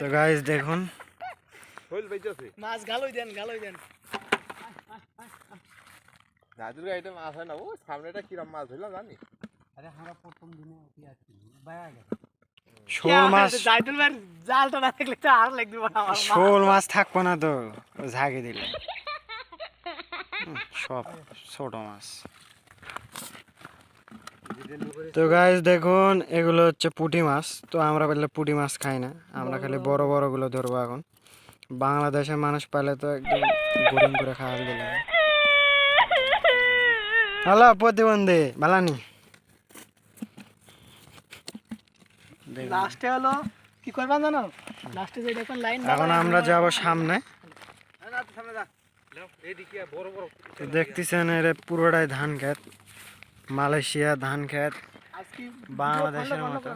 তো গাইস দেখুন মাছ গালই দেন দাদুর গাড়িতে মাছ হয় না ও সামনেটা কিরম মাছ ধরলাম জানি আরে আমরা প্রথম দিনে কি আছে বাইরে গেছে শোল মাছ জাইদুল ভাই জালটা না দেখলে তো আর লাগবে আমার শোল মাছ থাকবো না তো ঝাঁকে দিলে সব ছোট মাছ। তো গাইস দেখুন এগুলো হচ্ছে পুঁটি মাছ। তো আমরা পেলে পুঁটি মাছ খাই না, আমরা খালি বড় বড় গুলো ধরবো। এখন বাংলাদেশের মানুষ পালে তো একদম বোরিং করে খাওয়া দিলে। হ্যালো প্রতিবন্ধী ভালানি লাস্টে হলো কি করবা জানো, লাস্টে যে দেখুন লাইন এখন আমরা যাব সামনে। তো দেখতেছেন এর পুরোটাই ধান ক্ষেত, মালয়েশিয়া ধান ক্ষেত, বাংলাদেশের মতো।